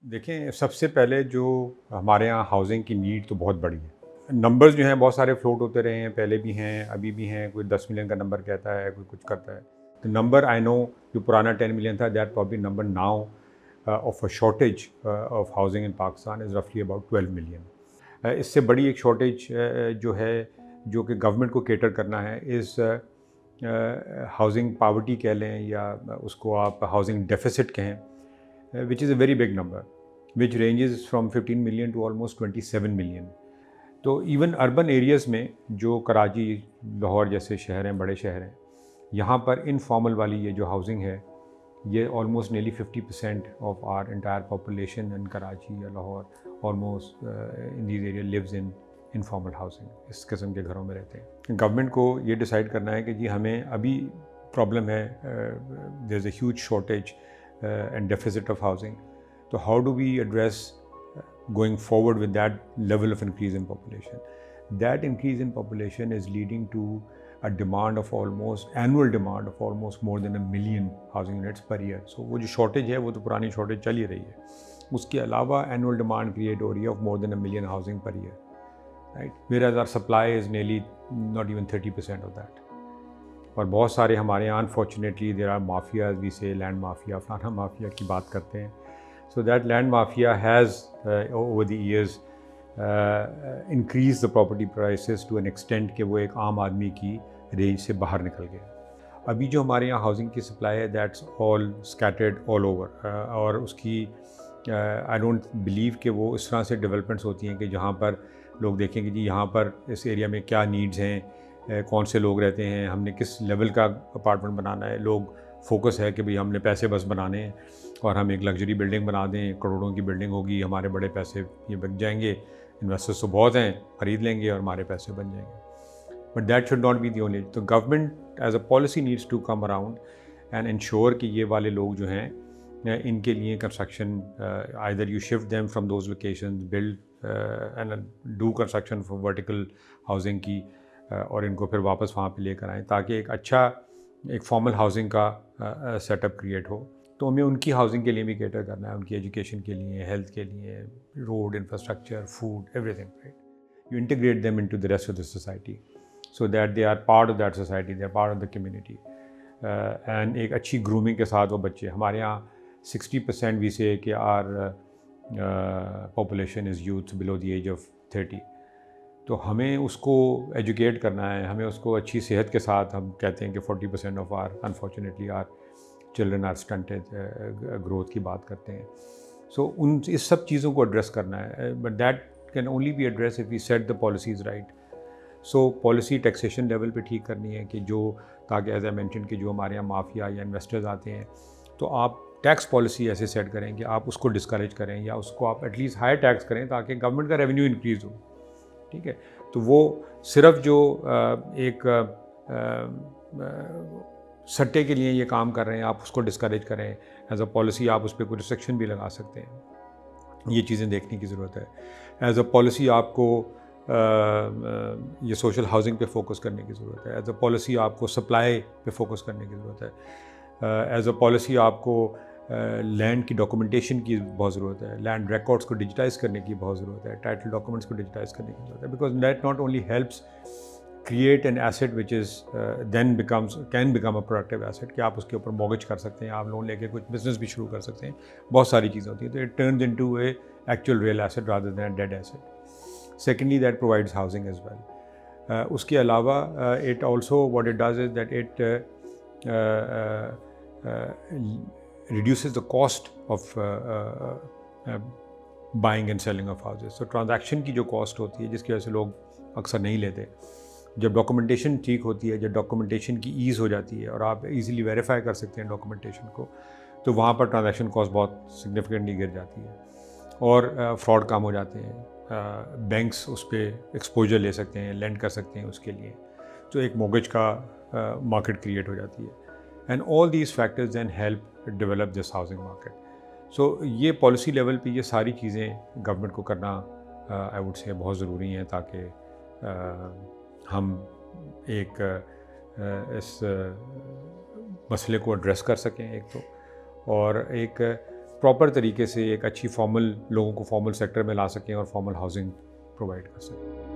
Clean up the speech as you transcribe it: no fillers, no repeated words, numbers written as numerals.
دیکھیں، سب سے پہلے جو ہمارے یہاں ہاؤسنگ کی نیڈ تو بہت بڑی ہے. نمبرز جو ہیں بہت سارے فلوٹ ہوتے رہے ہیں، پہلے بھی ہیں، ابھی بھی ہیں. کوئی 10 ملین کا نمبر کہتا ہے، کوئی کچھ کرتا ہے. تو نمبر آئی نو جو پرانا 10 ملین تھا، that probably number now of a shortage of housing in Pakistan is رفلی اباؤٹ 12 ملین. اس سے بڑی ایک شارٹیج جو ہے، جو کہ گورنمنٹ کو کیٹر کرنا ہے، از ہاؤسنگ پاورٹی کہہ لیں یا اس کو آپ ہاؤسنگ ڈیفیسٹ کہیں، which is a very big number, which ranges from 15 million to almost 27 million. تو ایون اربن ایریاز میں جو کراچی، لاہور جیسے شہر ہیں، بڑے شہر ہیں، یہاں پر انفارمل والی یہ جو ہاؤسنگ ہے، یہ almost nearly 50% of our entire population in Karachi یا Lahore almost in these area lives in informal housing. اس قسم کے گھروں میں رہتے ہیں. گورنمنٹ کو یہ ڈیسائیڈ کرنا ہے کہ جی ہمیں ابھی پرابلم ہے، there is a huge shortage and deficit of housing. So how do we address going forward with that level of increase in population? That increase in population is leading to a demand of almost, annual demand of almost more than 1 million housing units per year. So وہ جو shortage ہے وہ تو پرانی shortage چل ہی رہی ہے. اس کے علاوہ annual demand create ہو رہی ہے of more than 1 million housing per year. Right? Whereas our supply is nearly not even 30% of that. اور بہت سارے ہمارے یہاں unfortunately there are mafias, we say land mafia, فلانا مافیا کی بات کرتے ہیں. So that land mafia has over the years increase the property prices to an extent کہ وہ ایک عام آدمی کی رینج سے باہر نکل گیا. ابھی جو ہمارے یہاں ہاؤسنگ کی سپلائی ہے، that's all scattered all over, اور اس کی آئی ڈونٹ بلیو کہ وہ اس طرح سے ڈیولپمنٹس ہوتی ہیں کہ جہاں پر لوگ دیکھیں کہ جی یہاں پر اس ایریا میں کیا نیڈز ہیں، کون سے لوگ رہتے ہیں، ہم نے کس لیول کا اپارٹمنٹ بنانا ہے. لوگ فوکس ہے کہ بھئی ہم نے پیسے بس بنانے ہیں اور ہم ایک لگژری بلڈنگ بنا دیں، کروڑوں کی بلڈنگ ہوگی، ہمارے بڑے پیسے یہ بن جائیں گے، انویسٹرس تو بہت ہیں، خرید لیں گے اور ہمارے پیسے بن جائیں گے. But that should not be the only. تو government as a policy needs to come around and ensure کہ یہ والے لوگ جو ہیں ان کے لیے construction either you shift them from those locations, build and do construction for vertical housing کی، اور ان کو پھر واپس وہاں پہ لے کر آئیں تاکہ ایک اچھا ایک فارمل ہاؤسنگ کا سیٹ اپ کریٹ ہو. تو ہمیں ان کی ہاؤسنگ کے لیے بھی کیٹر کرنا ہے، ان کی ایجوکیشن کے لیے، ہیلتھ کے لیے، road infrastructure, food, everything. Right, you integrate them into the rest of the society so that they are part of that society, they are part of the community. And ایک اچھی grooming کے ساتھ وہ بچے. ہمارے یہاں 60% we say کہ our population is youth below the age of 30. تو ہمیں اس کو ایجوکیٹ کرنا ہے، ہمیں اس کو اچھی صحت کے ساتھ. ہم کہتے ہیں کہ 40% of our unfortunately our children are stunted growth کی بات کرتے ہیں. سو اس سب چیزوں کو ایڈریس کرنا ہے. But that can only be address if we set the policies right. So policy taxation level پہ ٹھیک کرنی ہے کہ جو، تاکہ ایز اے مینشن کہ جو ہمارے یہاں مافیا یا انویسٹرز آتے ہیں تو آپ ٹیکس پالیسی ایسے سیٹ کریں کہ آپ اس کو ڈسکریج کریں یا اس کو آپ ایٹ لیسٹ ہائر ٹیکس کریں تاکہ گورنمنٹ کا ریونیو انکریز ہو. ٹھیک ہے، تو وہ صرف جو ایک سٹے کے لیے یہ کام کر رہے ہیں، آپ اس کو ڈسکریج کریں. ایز اے پالیسی آپ اس پہ کوئی ریسٹرکشن بھی لگا سکتے ہیں. یہ چیزیں دیکھنے کی ضرورت ہے. ایز اے پالیسی آپ کو یہ سوشل ہاؤسنگ پہ فوکس کرنے کی ضرورت ہے. ایز اے پالیسی آپ کو سپلائی پہ فوکس کرنے کی ضرورت ہے. ایز اے پالیسی آپ کو لینڈ کی ڈاکومنٹیشن کی بہت ضرورت ہے. لینڈ ریکارڈس کو ڈیجیٹائز کرنے کی بہت ضرورت ہے. ٹائٹل ڈاکومنٹس کو ڈیجیٹائز کرنے کی ضرورت ہے. Because that not only helps create an asset which is then can become a productive asset کہ آپ اس کے اوپر موگج کر سکتے ہیں، آپ لون لے کے کچھ بزنس بھی شروع کر سکتے ہیں. بہت ساری چیزیں ہوتی ہیں. تو it turns into a actual real asset rather than dead asset. Secondly that provides housing as well. اس کے علاوہ it also what it does is that it reduces the cost of buying and selling of houses. So transaction کی جو cost ہوتی ہے جس کی وجہ سے لوگ اکثر نہیں لیتے، جب ڈاکومنٹیشن ٹھیک ہوتی ہے، جب ڈاکومنٹیشن کی ایز ہو جاتی ہے اور آپ ایزیلی ویریفائی کر سکتے ہیں ڈاکومنٹیشن کو، تو وہاں پر ٹرانزیکشن کاسٹ بہت سگنیفیکنٹلی گر جاتی ہے اور فراڈ کم ہو جاتے ہیں. بینکس اس پہ ایکسپوجر لے سکتے ہیں، لینڈ کر سکتے ہیں اس کے لیے. تو ایک موگج کا مارکیٹ کریٹ ہو جاتی ہے. And all these factors then help develop this housing market. So یہ پالیسی لیول پہ یہ ساری چیزیں گورنمنٹ کو کرنا آئی ووڈ سے بہت ضروری ہیں تاکہ ہم ایک اس مسئلے کو ایڈریس کر سکیں ایک تو، اور ایک پراپر طریقے سے ایک اچھی فارمل لوگوں کو فارمل سیکٹر میں لا سکیں اور فارمل ہاؤسنگ پرووائڈ کر سکیں.